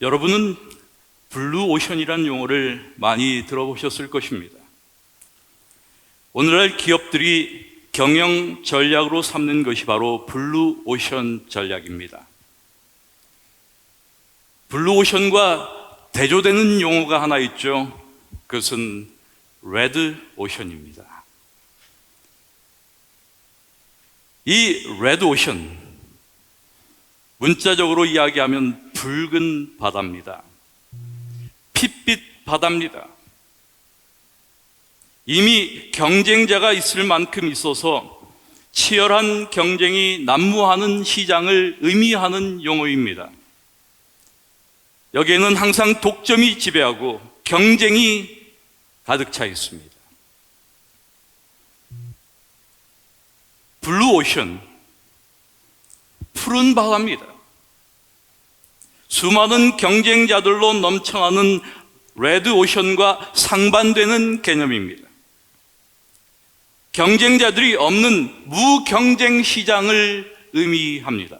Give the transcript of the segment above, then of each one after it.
여러분은 블루오션이라는 용어를 많이 들어보셨을 것입니다. 오늘날 기업들이 경영 전략으로 삼는 것이 바로 블루오션 전략입니다. 블루오션과 대조되는 용어가 하나 있죠. 그것은 레드오션입니다. 이 레드오션, 문자적으로 이야기하면 붉은 바다입니다. 핏빛 바다입니다. 이미 경쟁자가 있을 만큼 있어서 치열한 경쟁이 난무하는 시장을 의미하는 용어입니다. 여기에는 항상 독점이 지배하고 경쟁이 가득 차 있습니다. 블루오션, 푸른 바다입니다. 수많은 경쟁자들로 넘쳐나는 레드오션과 상반되는 개념입니다. 경쟁자들이 없는 무경쟁 시장을 의미합니다.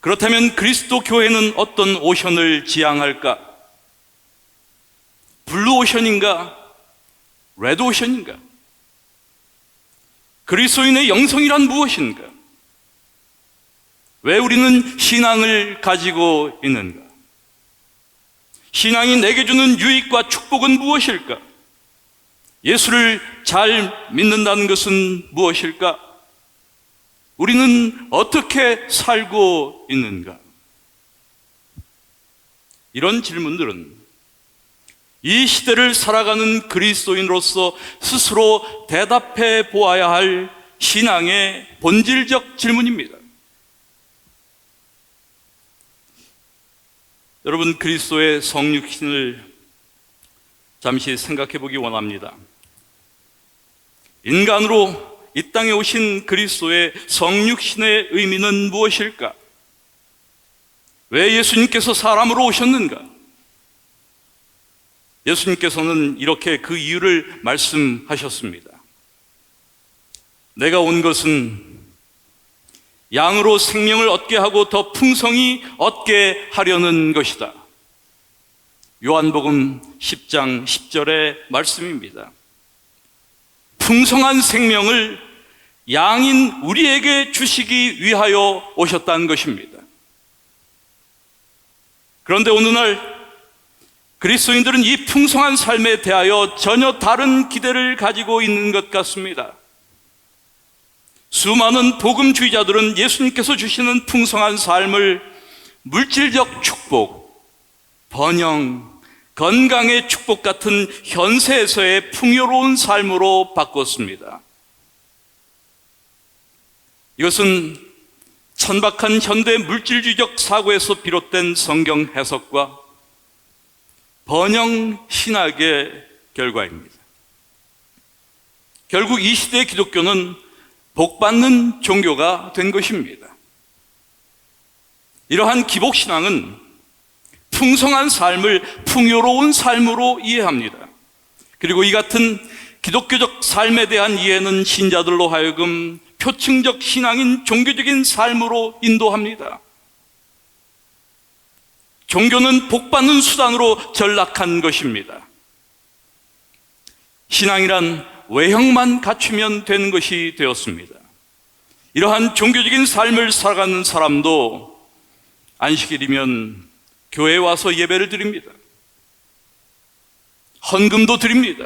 그렇다면 그리스도 교회는 어떤 오션을 지향할까? 블루오션인가? 레드오션인가? 그리스도인의 영성이란 무엇인가? 왜 우리는 신앙을 가지고 있는가? 신앙이 내게 주는 유익과 축복은 무엇일까? 예수를 잘 믿는다는 것은 무엇일까? 우리는 어떻게 살고 있는가? 이런 질문들은 이 시대를 살아가는 그리스도인으로서 스스로 대답해 보아야 할 신앙의 본질적 질문입니다. 여러분, 그리스도의 성육신을 잠시 생각해 보기 원합니다. 인간으로 이 땅에 오신 그리스도의 성육신의 의미는 무엇일까? 왜 예수님께서 사람으로 오셨는가? 예수님께서는 이렇게 그 이유를 말씀하셨습니다. 내가 온 것은 양으로 생명을 얻게 하고 더 풍성히 얻게 하려는 것이다. 요한복음 10장 10절의 말씀입니다. 풍성한 생명을 양인 우리에게 주시기 위하여 오셨다는 것입니다. 그런데 오늘날 그리스도인들은 이 풍성한 삶에 대하여 전혀 다른 기대를 가지고 있는 것 같습니다. 수많은 복음주의자들은 예수님께서 주시는 풍성한 삶을 물질적 축복, 번영, 건강의 축복 같은 현세에서의 풍요로운 삶으로 바꿨습니다. 이것은 천박한 현대 물질주의적 사고에서 비롯된 성경 해석과 번영 신학의 결과입니다. 결국 이 시대의 기독교는 복받는 종교가 된 것입니다. 이러한 기복신앙은 풍성한 삶을 풍요로운 삶으로 이해합니다. 그리고 이 같은 기독교적 삶에 대한 이해는 신자들로 하여금 표층적 신앙인 종교적인 삶으로 인도합니다. 종교는 복받는 수단으로 전락한 것입니다. 신앙이란 외형만 갖추면 되는 것이 되었습니다. 이러한 종교적인 삶을 살아가는 사람도 안식일이면 교회에 와서 예배를 드립니다. 헌금도 드립니다.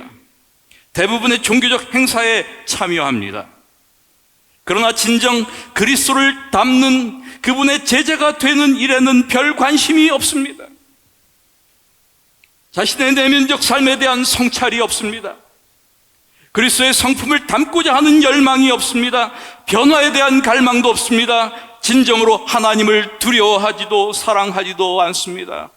대부분의 종교적 행사에 참여합니다. 그러나 진정 그리스도를 닮는 그분의 제자가 되는 일에는 별 관심이 없습니다. 자신의 내면적 삶에 대한 성찰이 없습니다. 그리스도의 성품을 담고자 하는 열망이 없습니다. 변화에 대한 갈망도 없습니다. 진정으로 하나님을 두려워하지도 사랑하지도 않습니다.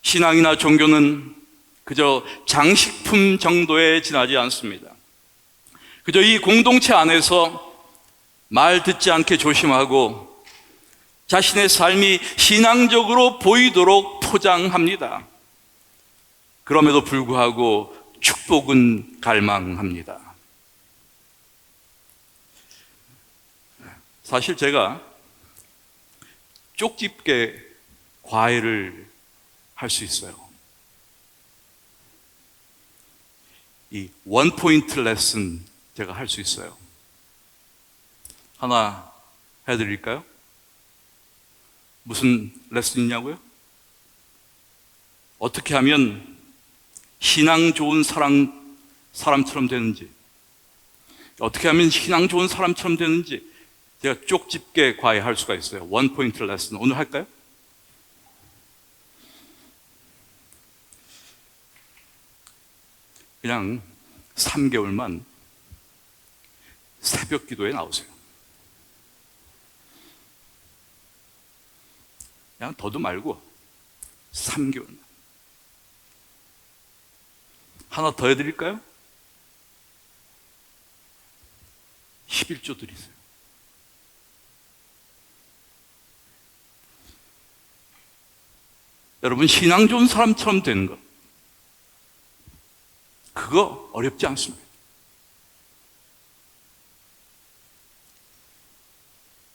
신앙이나 종교는 그저 장식품 정도에 지나지 않습니다. 그저 이 공동체 안에서 말 듣지 않게 조심하고 자신의 삶이 신앙적으로 보이도록 포장합니다. 그럼에도 불구하고 축복은 갈망합니다. 사실 제가 쪽집게 과외를 할 수 있어요. 이 원 포인트 레슨 제가 할 수 있어요. 하나 해드릴까요? 무슨 레슨이냐고요? 어떻게 하면 신앙 좋은 사람처럼 되는지, 어떻게 하면 신앙 좋은 사람처럼 되는지 제가 쪽집게 과외할 수가 있어요. 원 포인트 레슨 오늘 할까요? 그냥 3개월만 새벽 기도에 나오세요. 그냥 더도 말고 3개월만. 하나 더 해드릴까요? 11조 드리세요. 여러분, 신앙 좋은 사람처럼 되는 것, 그거 어렵지 않습니다.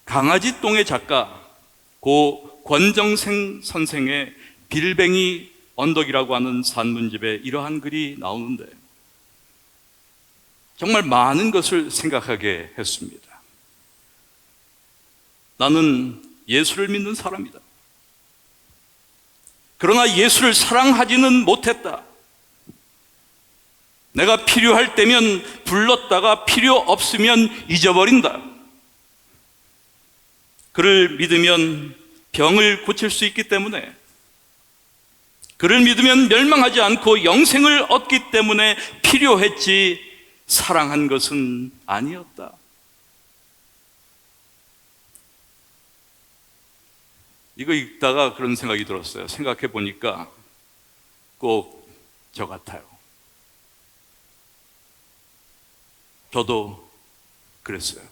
강아지 똥의 작가 고 권정생 선생의 빌뱅이 언덕이라고 하는 산문집에 이러한 글이 나오는데 정말 많은 것을 생각하게 했습니다. 나는 예수를 믿는 사람이다. 그러나 예수를 사랑하지는 못했다. 내가 필요할 때면 불렀다가 필요 없으면 잊어버린다. 그를 믿으면 병을 고칠 수 있기 때문에, 그를 믿으면 멸망하지 않고 영생을 얻기 때문에 필요했지 사랑한 것은 아니었다. 이거 읽다가 그런 생각이 들었어요. 생각해 보니까 꼭 저 같아요. 저도 그랬어요.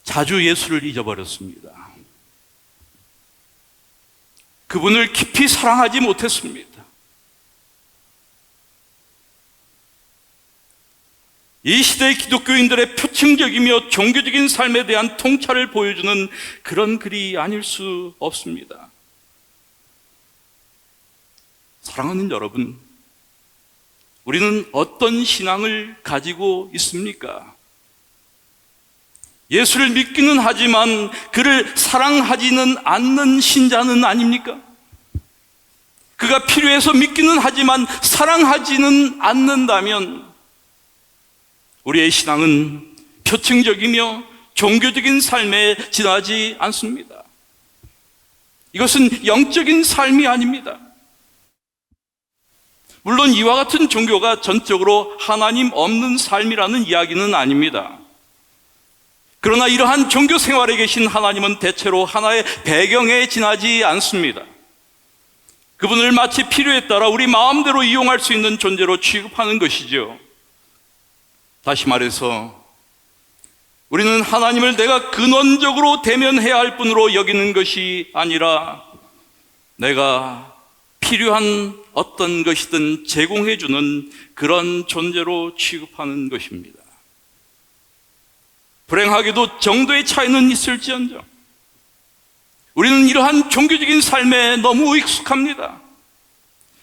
자주 예수를 잊어버렸습니다. 그분을 깊이 사랑하지 못했습니다. 이 시대의 기독교인들의 표층적이며 종교적인 삶에 대한 통찰을 보여주는 그런 글이 아닐 수 없습니다. 사랑하는 여러분, 우리는 어떤 신앙을 가지고 있습니까? 예수를 믿기는 하지만 그를 사랑하지는 않는 신자는 아닙니까? 그가 필요해서 믿기는 하지만 사랑하지는 않는다면 우리의 신앙은 표층적이며 종교적인 삶에 지나지 않습니다. 이것은 영적인 삶이 아닙니다. 물론 이와 같은 종교가 전적으로 하나님 없는 삶이라는 이야기는 아닙니다. 그러나 이러한 종교 생활에 계신 하나님은 대체로 하나의 배경에 지나지 않습니다. 그분을 마치 필요에 따라 우리 마음대로 이용할 수 있는 존재로 취급하는 것이죠. 다시 말해서 우리는 하나님을 내가 근원적으로 대면해야 할 분으로 여기는 것이 아니라 내가 필요한 어떤 것이든 제공해주는 그런 존재로 취급하는 것입니다. 불행하게도 정도의 차이는 있을지언정 우리는 이러한 종교적인 삶에 너무 익숙합니다.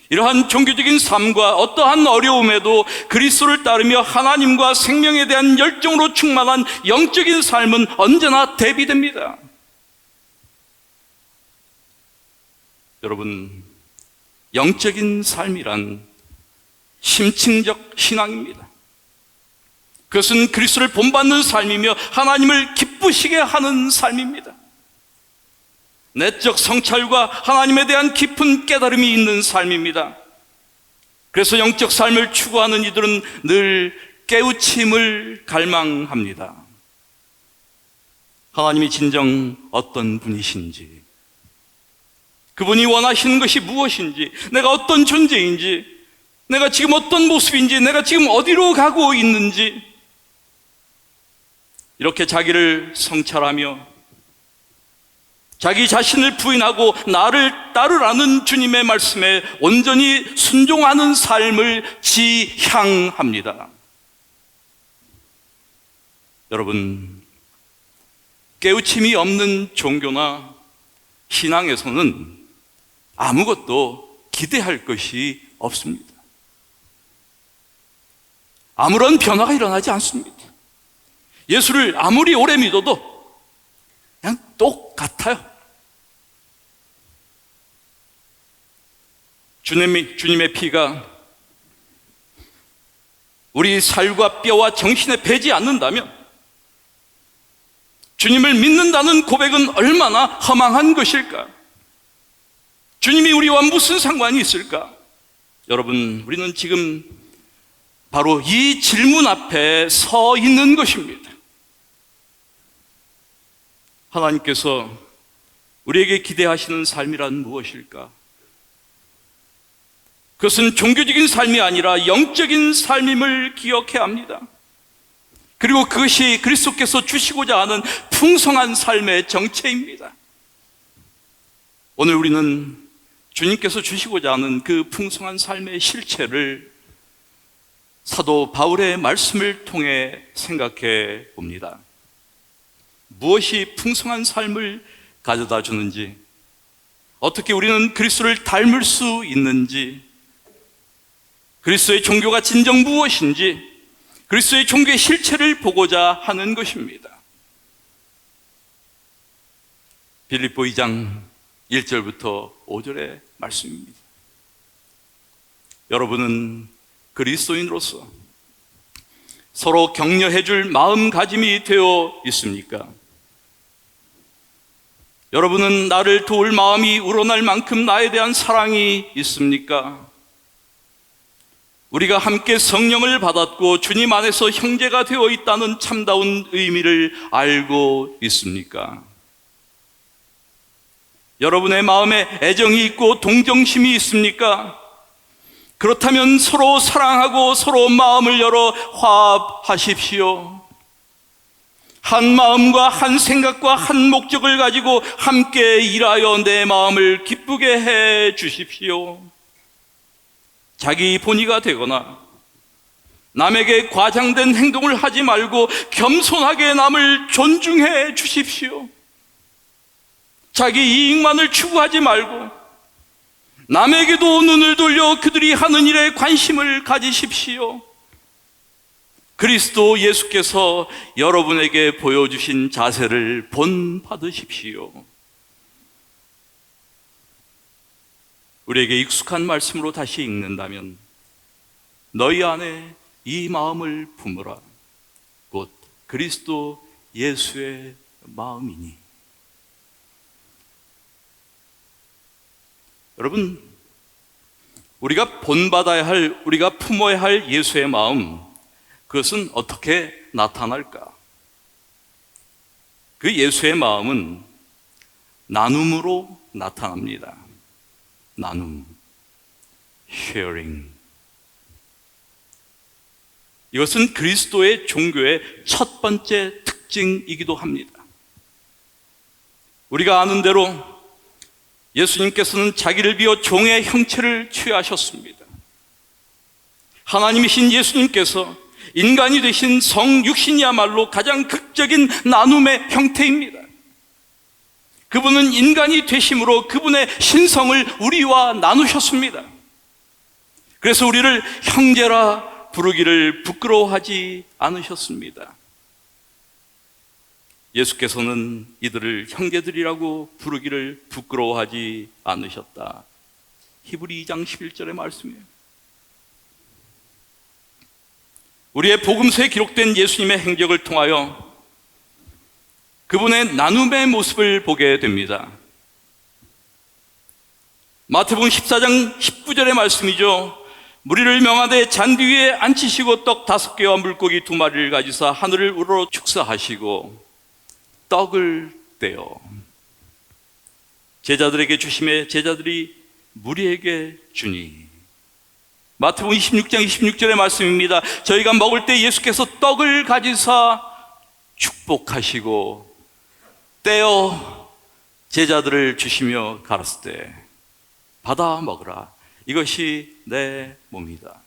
이러한 종교적인 삶과 어떠한 어려움에도 그리스도를 따르며 하나님과 생명에 대한 열정으로 충만한 영적인 삶은 언제나 대비됩니다. 여러분, 영적인 삶이란 심층적 신앙입니다. 그것은 그리스도를 본받는 삶이며 하나님을 기쁘시게 하는 삶입니다. 내적 성찰과 하나님에 대한 깊은 깨달음이 있는 삶입니다. 그래서 영적 삶을 추구하는 이들은 늘 깨우침을 갈망합니다. 하나님이 진정 어떤 분이신지, 그분이 원하시는 것이 무엇인지, 내가 어떤 존재인지, 내가 지금 어떤 모습인지, 내가 지금 어디로 가고 있는지, 이렇게 자기를 성찰하며 자기 자신을 부인하고 나를 따르라는 주님의 말씀에 온전히 순종하는 삶을 지향합니다. 여러분, 깨우침이 없는 종교나 신앙에서는 아무것도 기대할 것이 없습니다. 아무런 변화가 일어나지 않습니다. 예수를 아무리 오래 믿어도 그냥 똑같아요. 주님의 피가 우리 살과 뼈와 정신에 배지 않는다면 주님을 믿는다는 고백은 얼마나 허망한 것일까? 주님이 우리와 무슨 상관이 있을까? 여러분, 우리는 지금 바로 이 질문 앞에 서 있는 것입니다. 하나님께서 우리에게 기대하시는 삶이란 무엇일까? 그것은 종교적인 삶이 아니라 영적인 삶임을 기억해야 합니다. 그리고 그것이 그리스도께서 주시고자 하는 풍성한 삶의 정체입니다. 오늘 우리는 주님께서 주시고자 하는 그 풍성한 삶의 실체를 사도 바울의 말씀을 통해 생각해 봅니다. 무엇이 풍성한 삶을 가져다 주는지, 어떻게 우리는 그리스도를 닮을 수 있는지, 그리스도의 종교가 진정 무엇인지, 그리스도의 종교의 실체를 보고자 하는 것입니다. 빌립보 2장 1절부터 5절의 말씀입니다. 여러분은 그리스도인으로서 서로 격려해 줄 마음가짐이 되어 있습니까? 여러분은 나를 도울 마음이 우러날 만큼 나에 대한 사랑이 있습니까? 우리가 함께 성령을 받았고 주님 안에서 형제가 되어 있다는 참다운 의미를 알고 있습니까? 여러분의 마음에 애정이 있고 동정심이 있습니까? 그렇다면 서로 사랑하고 서로 마음을 열어 화합하십시오. 한 마음과 한 생각과 한 목적을 가지고 함께 일하여 내 마음을 기쁘게 해 주십시오. 자기 본의가 되거나 남에게 과장된 행동을 하지 말고 겸손하게 남을 존중해 주십시오. 자기 이익만을 추구하지 말고 남에게도 눈을 돌려 그들이 하는 일에 관심을 가지십시오. 그리스도 예수께서 여러분에게 보여주신 자세를 본받으십시오. 우리에게 익숙한 말씀으로 다시 읽는다면, 너희 안에 이 마음을 품으라. 곧 그리스도 예수의 마음이니. 여러분, 우리가 본받아야 할, 우리가 품어야 할 예수의 마음, 그것은 어떻게 나타날까? 그 예수의 마음은 나눔으로 나타납니다. 나눔, sharing. 이것은 그리스도의 종교의 첫 번째 특징이기도 합니다. 우리가 아는 대로 예수님께서는 자기를 비워 종의 형체를 취하셨습니다. 하나님이신 예수님께서 인간이 되신 성육신이야말로 가장 극적인 나눔의 형태입니다. 그분은 인간이 되심으로 그분의 신성을 우리와 나누셨습니다. 그래서 우리를 형제라 부르기를 부끄러워하지 않으셨습니다. 예수께서는 이들을 형제들이라고 부르기를 부끄러워하지 않으셨다. 히브리 2장 11절의 말씀이에요. 우리의 복음서에 기록된 예수님의 행적을 통하여 그분의 나눔의 모습을 보게 됩니다. 마태복음 14장 19절의 말씀이죠. 무리를 명하되 잔디 위에 앉히시고 떡 5개와 물고기 2마리를 가지사 하늘을 우러러 축사하시고 떡을 떼어 제자들에게 주시매 제자들이 무리에게 주니. 마태복음 26장 26절의 말씀입니다. 저희가 먹을 때 예수께서 떡을 가지사 축복하시고 떼어 제자들을 주시며 가르칠 때 받아 먹으라. 이것이 내 몸이다.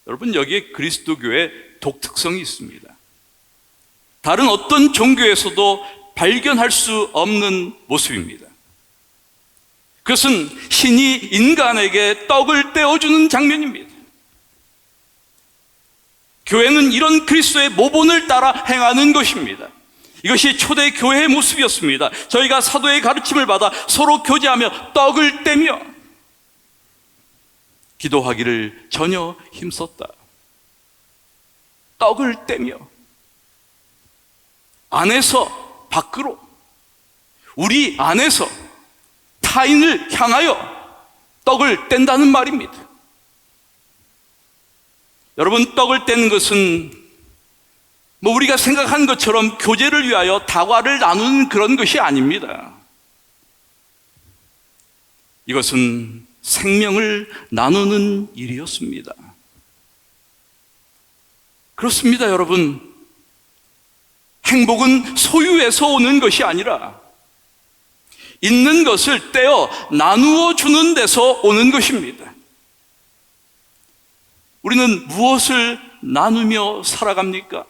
여러분, 여기에 그리스도교의 독특성이 있습니다. 다른 어떤 종교에서도 발견할 수 없는 모습입니다. 그것은 신이 인간에게 떡을 떼어주는 장면입니다. 교회는 이런 그리스도의 모본을 따라 행하는 것입니다. 이것이 초대 교회의 모습이었습니다. 저희가 사도의 가르침을 받아 서로 교제하며 떡을 떼며 기도하기를 전혀 힘썼다. 떡을 떼며 안에서 밖으로, 우리 안에서 타인을 향하여 떡을 뗀다는 말입니다. 여러분, 떡을 떼는 것은 우리가 생각한 것처럼 교제를 위하여 다과를 나누는 그런 것이 아닙니다. 이것은 생명을 나누는 일이었습니다. 그렇습니다, 여러분. 행복은 소유에서 오는 것이 아니라 있는 것을 떼어 나누어 주는 데서 오는 것입니다. 우리는 무엇을 나누며 살아갑니까?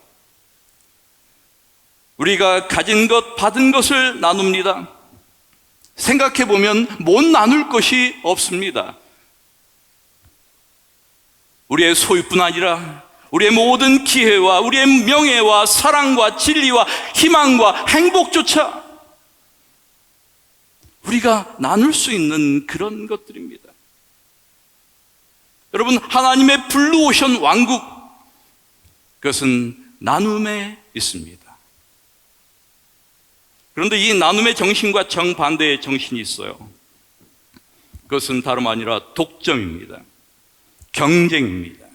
우리가 가진 것, 받은 것을 나눕니다. 생각해 보면 못 나눌 것이 없습니다. 우리의 소유뿐 아니라 우리의 모든 기회와 우리의 명예와 사랑과 진리와 희망과 행복조차 우리가 나눌 수 있는 그런 것들입니다. 여러분, 하나님의 블루오션 왕국, 그것은 나눔에 있습니다. 그런데 이 나눔의 정신과 정반대의 정신이 있어요. 그것은 다름 아니라 독점입니다. 경쟁입니다.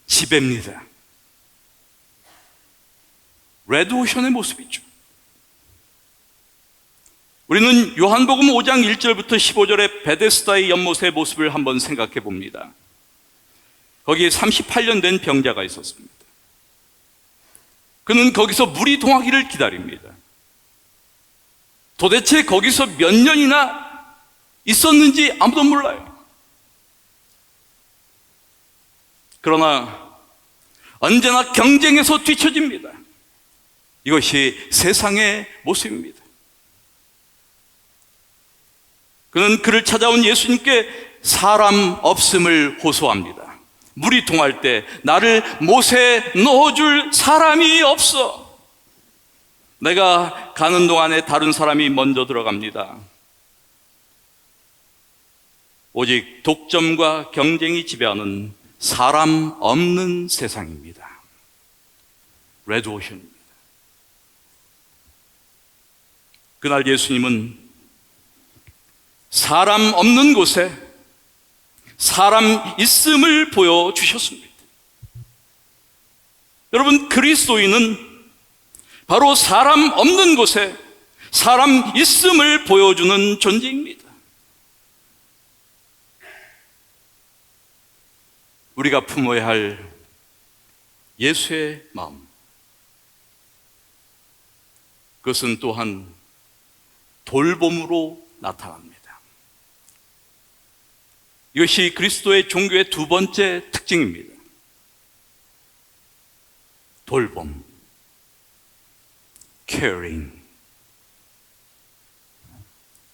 지배입니다. 레드오션의 모습이죠. 우리는 요한복음 5장 1절부터 15절의 베데스다의 연못의 모습을 한번 생각해 봅니다. 거기에 38년 된 병자가 있었습니다. 그는 거기서 물이 동하기를 기다립니다. 도대체 거기서 몇 년이나 있었는지 아무도 몰라요. 그러나 언제나 경쟁에서 뒤처집니다. 이것이 세상의 모습입니다. 그는 그를 찾아온 예수님께 사람 없음을 호소합니다. 물이 동할 때 나를 못에 넣어줄 사람이 없어. 내가 가는 동안에 다른 사람이 먼저 들어갑니다. 오직 독점과 경쟁이 지배하는 사람 없는 세상입니다. 레드오션입니다. 그날 예수님은 사람 없는 곳에 사람 있음을 보여주셨습니다. 여러분, 그리스도인은 바로 사람 없는 곳에 사람 있음을 보여주는 존재입니다. 우리가 품어야 할 예수의 마음, 그것은 또한 돌봄으로 나타납니다. 이것이 그리스도의 종교의 두 번째 특징입니다. 돌봄, caring.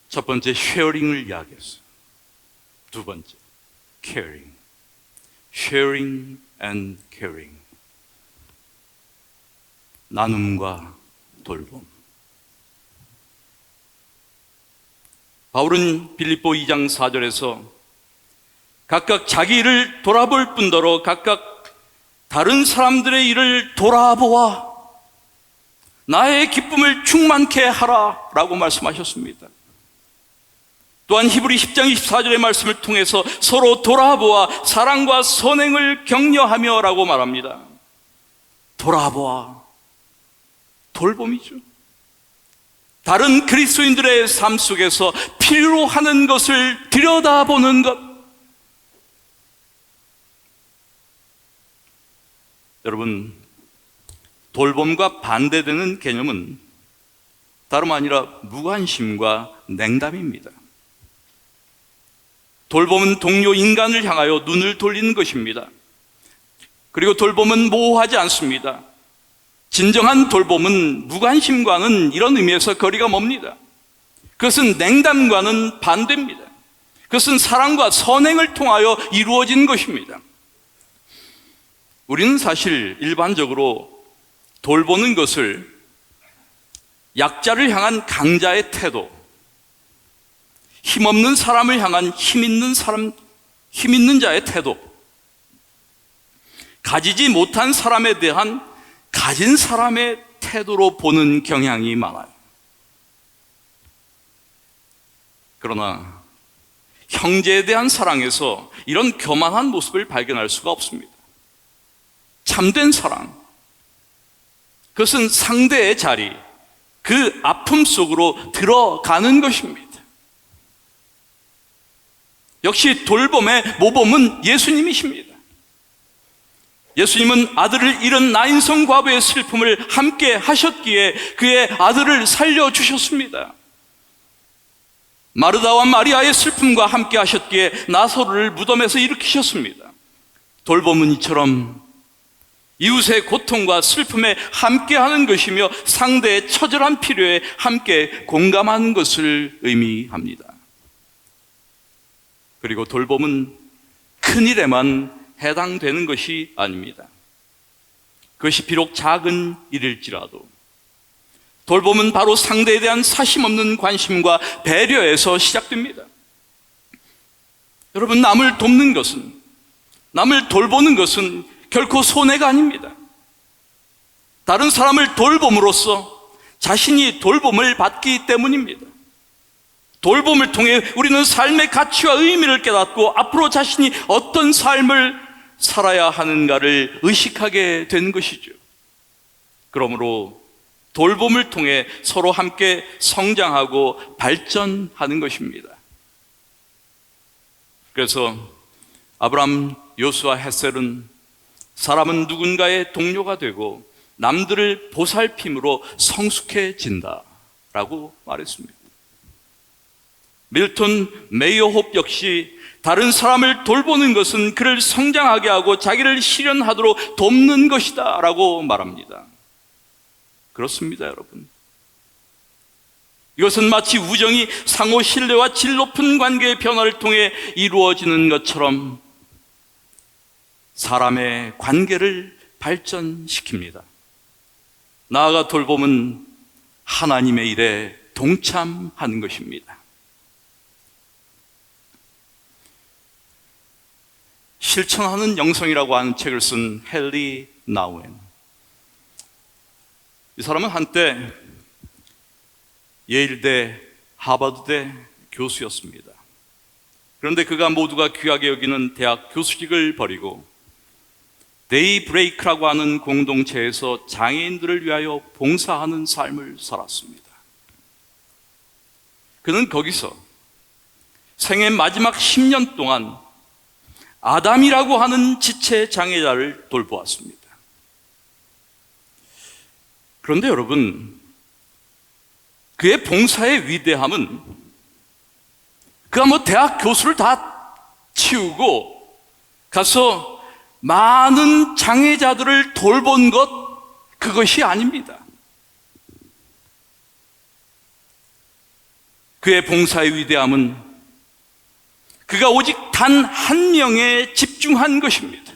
첫 번째 sharing을 이야기했어요. 두 번째 caring, sharing and caring. 나눔과 돌봄. 바울은 빌립보 2장 4절에서 각각 자기 일을 돌아볼 뿐더러 각각 다른 사람들의 일을 돌아보아 나의 기쁨을 충만케 하라 라고 말씀하셨습니다. 또한 히브리 10장 24절의 말씀을 통해서 서로 돌아보아 사랑과 선행을 격려하며 라고 말합니다. 돌아보아, 돌봄이죠. 다른 그리스도인들의 삶 속에서 필요로 하는 것을 들여다보는 것. 여러분, 돌봄과 반대되는 개념은 다름 아니라 무관심과 냉담입니다. 돌봄은 동료 인간을 향하여 눈을 돌리는 것입니다. 그리고 돌봄은 모호하지 않습니다. 진정한 돌봄은 무관심과는 이런 의미에서 거리가 멉니다. 그것은 냉담과는 반대입니다. 그것은 사랑과 선행을 통하여 이루어진 것입니다. 우리는 사실 일반적으로 돌보는 것을 약자를 향한 강자의 태도, 힘없는 사람을 향한 힘 있는 자의 태도, 가지지 못한 사람에 대한 가진 사람의 태도로 보는 경향이 많아요. 그러나 형제에 대한 사랑에서 이런 교만한 모습을 발견할 수가 없습니다. 참된 사랑, 그것은 상대의 자리, 그 아픔 속으로 들어가는 것입니다. 역시 돌봄의 모범은 예수님이십니다. 예수님은 아들을 잃은 나인성 과부의 슬픔을 함께 하셨기에 그의 아들을 살려주셨습니다. 마르다와 마리아의 슬픔과 함께 하셨기에 나사로를 무덤에서 일으키셨습니다. 돌봄은 이처럼 이웃의 고통과 슬픔에 함께하는 것이며 상대의 처절한 필요에 함께 공감하는 것을 의미합니다. 그리고 돌봄은 큰 일에만 해당되는 것이 아닙니다. 그것이 비록 작은 일일지라도 돌봄은 바로 상대에 대한 사심없는 관심과 배려에서 시작됩니다. 여러분, 남을 돕는 것은, 남을 돌보는 것은 결코 손해가 아닙니다. 다른 사람을 돌봄으로써 자신이 돌봄을 받기 때문입니다. 돌봄을 통해 우리는 삶의 가치와 의미를 깨닫고 앞으로 자신이 어떤 삶을 살아야 하는가를 의식하게 되는 것이죠. 그러므로 돌봄을 통해 서로 함께 성장하고 발전하는 것입니다. 그래서 아브람, 요수아, 헷셀은 사람은 누군가의 동료가 되고 남들을 보살핌으로 성숙해진다 라고 말했습니다. 밀턴 메이어홉 역시 다른 사람을 돌보는 것은 그를 성장하게 하고 자기를 실현하도록 돕는 것이다 라고 말합니다. 그렇습니다, 여러분. 이것은 마치 우정이 상호 신뢰와 질 높은 관계의 변화를 통해 이루어지는 것처럼 사람의 관계를 발전시킵니다. 나아가 돌봄은 하나님의 일에 동참하는 것입니다. 실천하는 영성이라고 하는 책을 쓴 헨리 나우엔, 이 사람은 한때 예일대, 하버드대 교수였습니다. 그런데 그가 모두가 귀하게 여기는 대학 교수직을 버리고 데이브레이크라고 하는 공동체에서 장애인들을 위하여 봉사하는 삶을 살았습니다. 그는 거기서 생애 마지막 10년 동안 아담이라고 하는 지체 장애자를 돌보았습니다. 그런데 여러분, 그의 봉사의 위대함은 그가 대학 교수를 다 치우고 가서 많은 장애자들을 돌본 그것이 아닙니다. 그의 봉사의 위대함은 그가 오직 단 한 명에 집중한 것입니다.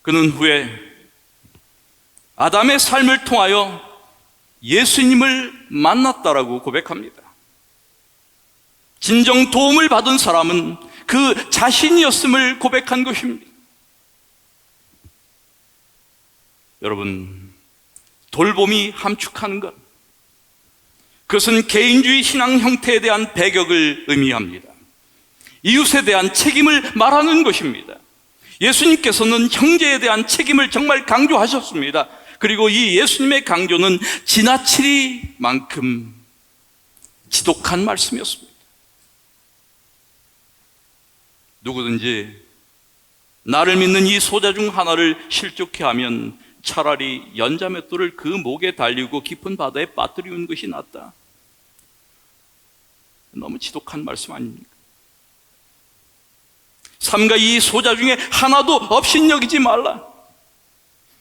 그는 후에 아담의 삶을 통하여 예수님을 만났다라고 고백합니다. 진정 도움을 받은 사람은 그 자신이었음을 고백한 것입니다. 여러분, 돌봄이 함축하는 것, 그것은 개인주의 신앙 형태에 대한 배격을 의미합니다. 이웃에 대한 책임을 말하는 것입니다. 예수님께서는 형제에 대한 책임을 정말 강조하셨습니다. 그리고 이 예수님의 강조는 지나치리만큼 지독한 말씀이었습니다. 누구든지 나를 믿는 이 소자 중 하나를 실족해 하면 차라리 연자맷돌을 그 목에 달리고 깊은 바다에 빠뜨리는 것이 낫다. 너무 지독한 말씀 아닙니까? 삼가 이 소자 중에 하나도 업신여기지 말라.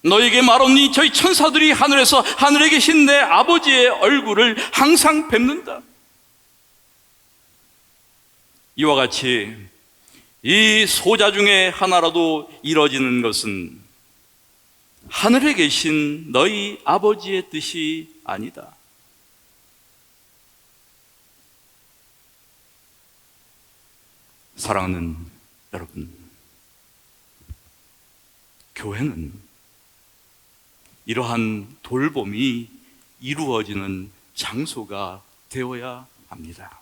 너에게 말하니 저희 천사들이 하늘에서 하늘에 계신 내 아버지의 얼굴을 항상 뵙는다. 이와 같이 이 소자 중에 하나라도 이뤄지는 것은 하늘에 계신 너희 아버지의 뜻이 아니다. 사랑하는 여러분, 교회는 이러한 돌봄이 이루어지는 장소가 되어야 합니다.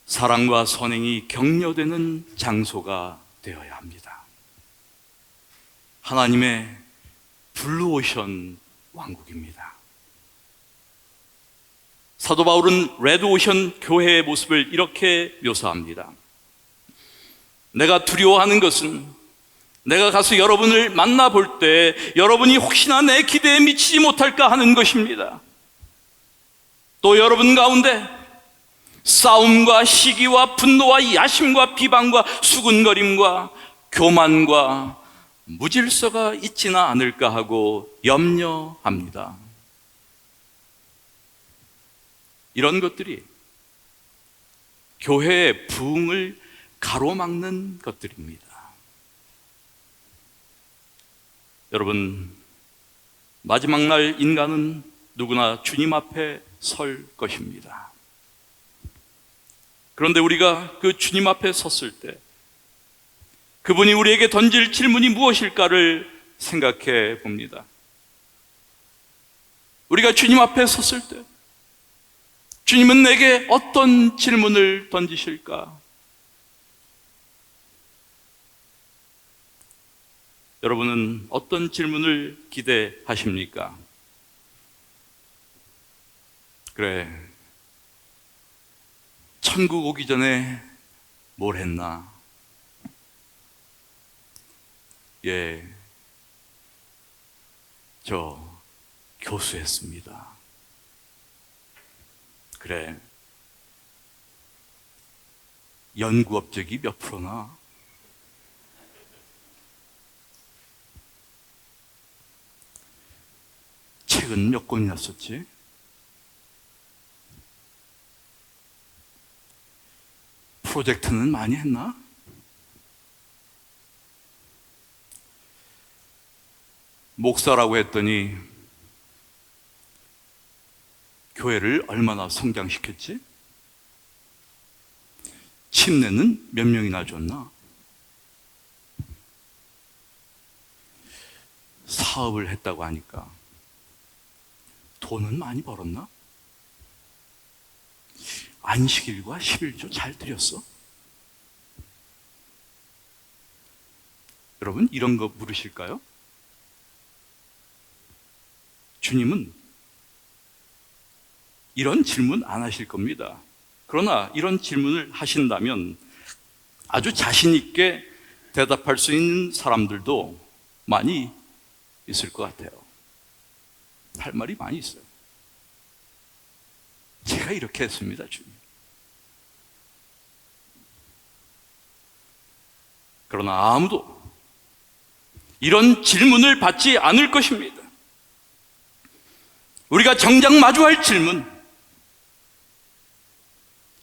사랑과 선행이 격려되는 장소가 되어야 합니다. 하나님의 블루오션 왕국입니다. 사도 바울은 레드오션 교회의 모습을 이렇게 묘사합니다. 내가 두려워하는 것은 내가 가서 여러분을 만나볼 때 여러분이 혹시나 내 기대에 미치지 못할까 하는 것입니다. 또 여러분 가운데 싸움과 시기와 분노와 야심과 비방과 수군거림과 교만과 무질서가 있지는 않을까 하고 염려합니다. 이런 것들이 교회의 부흥을 가로막는 것들입니다. 여러분, 마지막 날 인간은 누구나 주님 앞에 설 것입니다. 그런데 우리가 그 주님 앞에 섰을 때 그분이 우리에게 던질 질문이 무엇일까를 생각해 봅니다. 우리가 주님 앞에 섰을 때 주님은 내게 어떤 질문을 던지실까? 여러분은 어떤 질문을 기대하십니까? 그래, 천국 오기 전에 뭘 했나? 예, 저 교수했습니다. 그래, 연구 업적이 몇 프로나? 책은 몇 권이나 썼지? 프로젝트는 많이 했나? 목사라고 했더니 교회를 얼마나 성장시켰지? 침례는 몇 명이나 줬나? 사업을 했다고 하니까 돈은 많이 벌었나? 안식일과 11조 잘 드렸어? 여러분, 이런 거 물으실까요? 주님은 이런 질문 안 하실 겁니다. 그러나 이런 질문을 하신다면 아주 자신 있게 대답할 수 있는 사람들도 많이 있을 것 같아요. 할 말이 많이 있어요. 제가 이렇게 했습니다, 주님. 그러나 아무도 이런 질문을 받지 않을 것입니다. 우리가 정작 마주할 질문,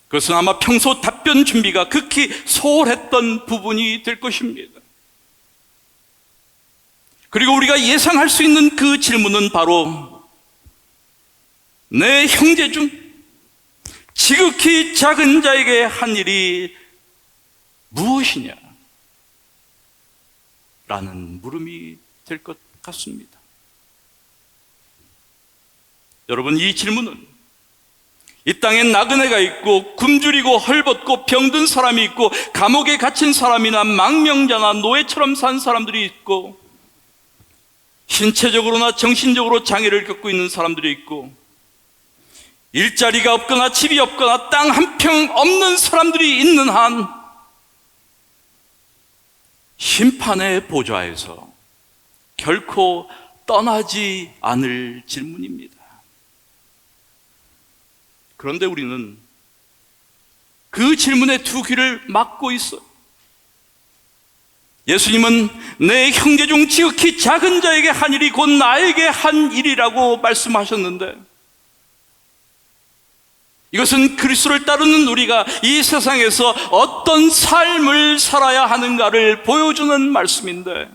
그것은 아마 평소 답변 준비가 극히 소홀했던 부분이 될 것입니다. 그리고 우리가 예상할 수 있는 그 질문은 바로 내 형제 중 지극히 작은 자에게 한 일이 무엇이냐? 라는 물음이 될 것 같습니다. 여러분, 이 질문은 이 땅에 나그네가 있고 굶주리고 헐벗고 병든 사람이 있고 감옥에 갇힌 사람이나 망명자나 노예처럼 산 사람들이 있고 신체적으로나 정신적으로 장애를 겪고 있는 사람들이 있고 일자리가 없거나 집이 없거나 땅 한 평 없는 사람들이 있는 한 심판의 보좌에서 결코 떠나지 않을 질문입니다. 그런데 우리는 그 질문에 두 귀를 막고 있어요. 예수님은 내 형제 중 지극히 작은 자에게 한 일이 곧 나에게 한 일이라고 말씀하셨는데, 이것은 그리스도를 따르는 우리가 이 세상에서 어떤 삶을 살아야 하는가를 보여주는 말씀인데,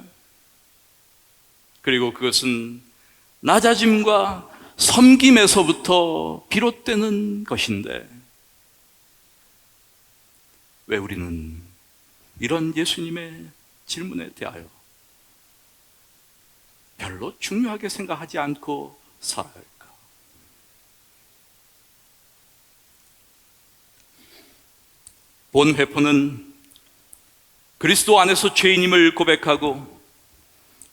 그리고 그것은 낮아짐과 섬김에서부터 비롯되는 것인데, 왜 우리는 이런 예수님의 질문에 대하여 별로 중요하게 생각하지 않고 살아야 할까? 본 회포는 그리스도 안에서 죄인임을 고백하고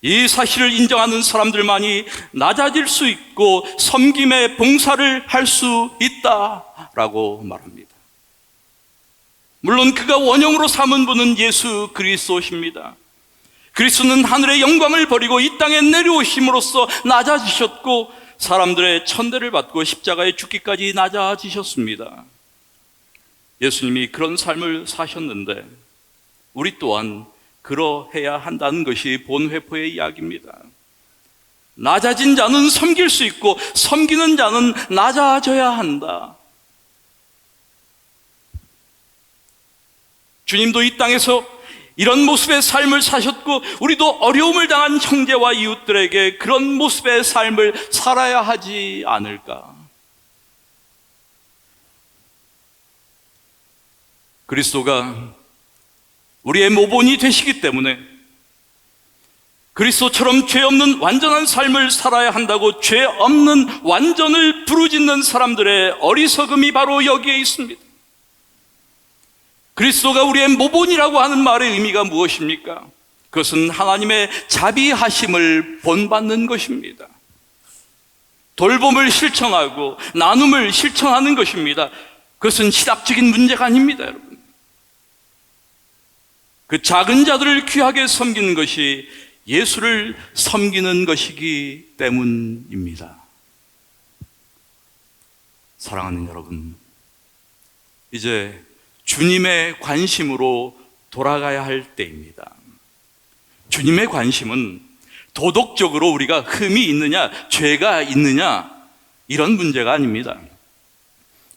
이 사실을 인정하는 사람들만이 낮아질 수 있고 섬김의 봉사를 할 수 있다라고 말합니다. 물론 그가 원형으로 삼은 분은 예수 그리스도십니다. 그리스도는 하늘의 영광을 버리고 이 땅에 내려오심으로써 낮아지셨고 사람들의 천대를 받고 십자가에 죽기까지 낮아지셨습니다. 예수님이 그런 삶을 사셨는데 우리 또한 그러해야 한다는 것이 본회포의 이야기입니다. 낮아진 자는 섬길 수 있고 섬기는 자는 낮아져야 한다. 주님도 이 땅에서 이런 모습의 삶을 사셨고 우리도 어려움을 당한 형제와 이웃들에게 그런 모습의 삶을 살아야 하지 않을까? 그리스도가 우리의 모본이 되시기 때문에 그리스도처럼 죄 없는 완전한 삶을 살아야 한다고 죄 없는 완전을 부르짖는 사람들의 어리석음이 바로 여기에 있습니다. 그리스도가 우리의 모본이라고 하는 말의 의미가 무엇입니까? 그것은 하나님의 자비하심을 본받는 것입니다. 돌봄을 실천하고 나눔을 실천하는 것입니다. 그것은 시각적인 문제가 아닙니다, 여러분. 그 작은 자들을 귀하게 섬기는 것이 예수를 섬기는 것이기 때문입니다. 사랑하는 여러분, 이제 주님의 관심으로 돌아가야 할 때입니다. 주님의 관심은 도덕적으로 우리가 흠이 있느냐, 죄가 있느냐, 이런 문제가 아닙니다.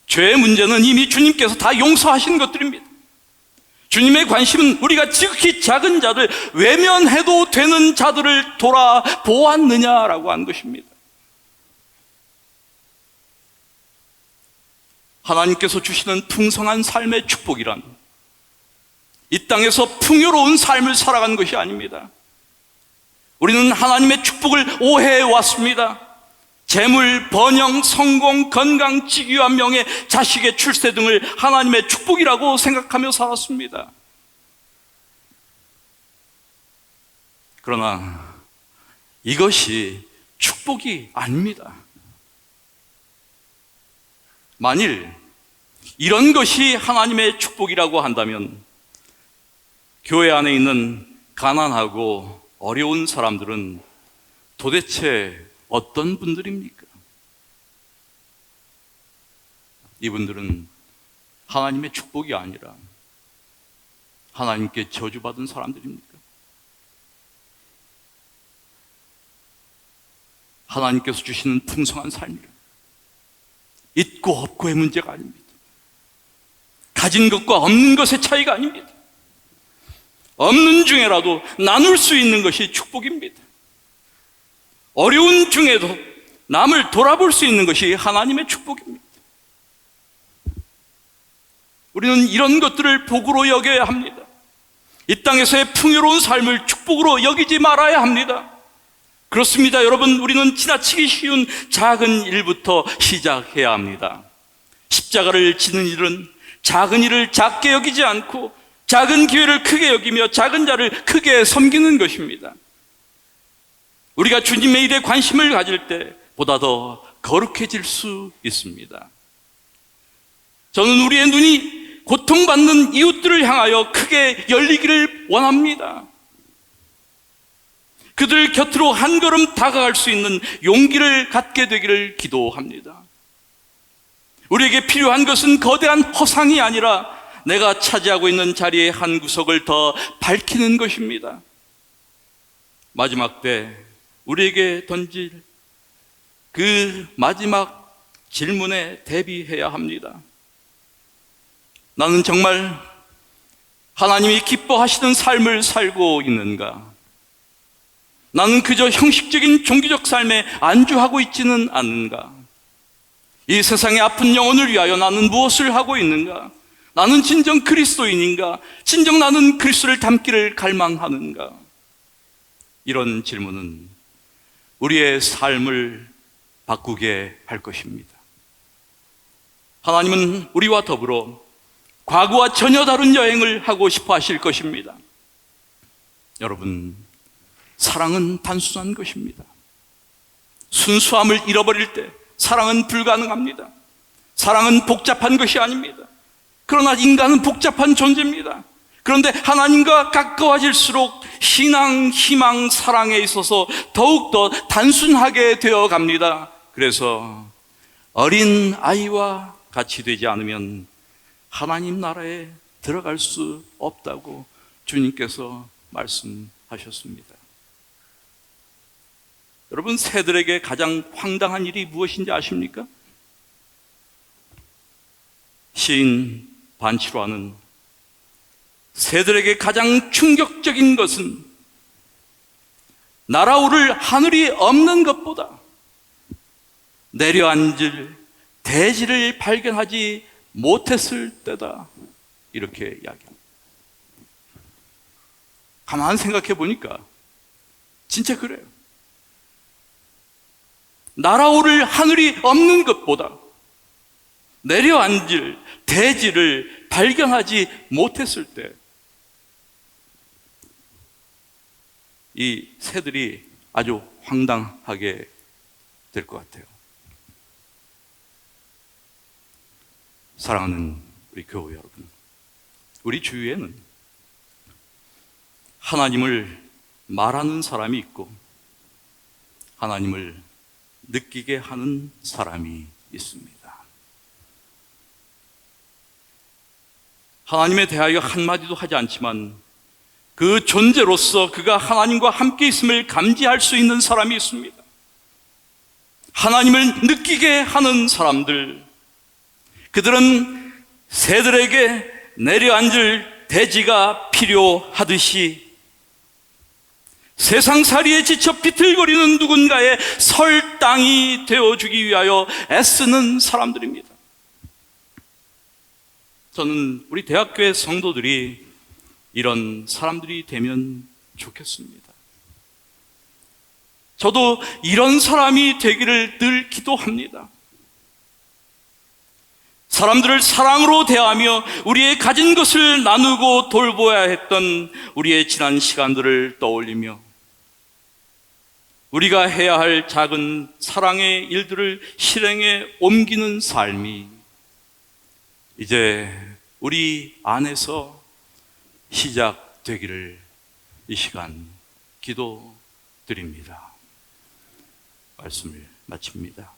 죄의 문제는 이미 주님께서 다 용서하신 것들입니다. 주님의 관심은 우리가 지극히 작은 자들, 외면해도 되는 자들을 돌아보았느냐라고 하는 것입니다. 하나님께서 주시는 풍성한 삶의 축복이란 이 땅에서 풍요로운 삶을 살아가는 것이 아닙니다. 우리는 하나님의 축복을 오해해 왔습니다. 재물, 번영, 성공, 건강, 직위와 명예, 자식의 출세 등을 하나님의 축복이라고 생각하며 살았습니다. 그러나 이것이 축복이 아닙니다. 만일 이런 것이 하나님의 축복이라고 한다면 교회 안에 있는 가난하고 어려운 사람들은 도대체 어떤 분들입니까? 이분들은 하나님의 축복이 아니라 하나님께 저주받은 사람들입니까? 하나님께서 주시는 풍성한 삶이라 있고 없고의 문제가 아닙니다. 가진 것과 없는 것의 차이가 아닙니다. 없는 중에라도 나눌 수 있는 것이 축복입니다. 어려운 중에도 남을 돌아볼 수 있는 것이 하나님의 축복입니다. 우리는 이런 것들을 복으로 여겨야 합니다. 이 땅에서의 풍요로운 삶을 축복으로 여기지 말아야 합니다. 그렇습니다, 여러분. 우리는 지나치기 쉬운 작은 일부터 시작해야 합니다. 십자가를 지는 일은 작은 일을 작게 여기지 않고 작은 기회를 크게 여기며 작은 자를 크게 섬기는 것입니다. 우리가 주님의 일에 관심을 가질 때 보다 더 거룩해질 수 있습니다. 저는 우리의 눈이 고통받는 이웃들을 향하여 크게 열리기를 원합니다. 그들 곁으로 한 걸음 다가갈 수 있는 용기를 갖게 되기를 기도합니다. 우리에게 필요한 것은 거대한 허상이 아니라 내가 차지하고 있는 자리의 한 구석을 더 밝히는 것입니다. 마지막 때 우리에게 던질 그 마지막 질문에 대비해야 합니다. 나는 정말 하나님이 기뻐하시는 삶을 살고 있는가? 나는 그저 형식적인 종교적 삶에 안주하고 있지는 않는가? 이 세상의 아픈 영혼을 위하여 나는 무엇을 하고 있는가? 나는 진정 그리스도인인가? 진정 나는 그리스도를 닮기를 갈망하는가? 이런 질문은 우리의 삶을 바꾸게 할 것입니다. 하나님은 우리와 더불어 과거와 전혀 다른 여행을 하고 싶어 하실 것입니다. 여러분, 사랑은 단순한 것입니다. 순수함을 잃어버릴 때 사랑은 불가능합니다. 사랑은 복잡한 것이 아닙니다. 그러나 인간은 복잡한 존재입니다. 그런데 하나님과 가까워질수록 신앙, 희망, 사랑에 있어서 더욱더 단순하게 되어 갑니다. 그래서 어린 아이와 같이 되지 않으면 하나님 나라에 들어갈 수 없다고 주님께서 말씀하셨습니다. 여러분, 새들에게 가장 황당한 일이 무엇인지 아십니까? 시인 반치로아는 새들에게 가장 충격적인 것은 날아오를 하늘이 없는 것보다 내려앉을 대지를 발견하지 못했을 때다, 이렇게 이야기합니다. 가만히 생각해 보니까 진짜 그래요. 날아오를 하늘이 없는 것보다 내려앉을 대지를 발견하지 못했을 때 이 새들이 아주 황당하게 될 것 같아요. 사랑하는 우리 교회 여러분, 우리 주위에는 하나님을 말하는 사람이 있고 하나님을 느끼게 하는 사람이 있습니다. 하나님에 대하여 한마디도 하지 않지만 그 존재로서 그가 하나님과 함께 있음을 감지할 수 있는 사람이 있습니다. 하나님을 느끼게 하는 사람들, 그들은 새들에게 내려앉을 대지가 필요하듯이 세상살이에 지쳐 비틀거리는 누군가의 설 땅이 되어주기 위하여 애쓰는 사람들입니다. 저는 우리 대학교의 성도들이 이런 사람들이 되면 좋겠습니다. 저도 이런 사람이 되기를 늘 기도합니다. 사람들을 사랑으로 대하며 우리의 가진 것을 나누고 돌보아야 했던 우리의 지난 시간들을 떠올리며 우리가 해야 할 작은 사랑의 일들을 실행에 옮기는 삶이 이제 우리 안에서 시작되기를 이 시간 기도드립니다. 말씀을 마칩니다.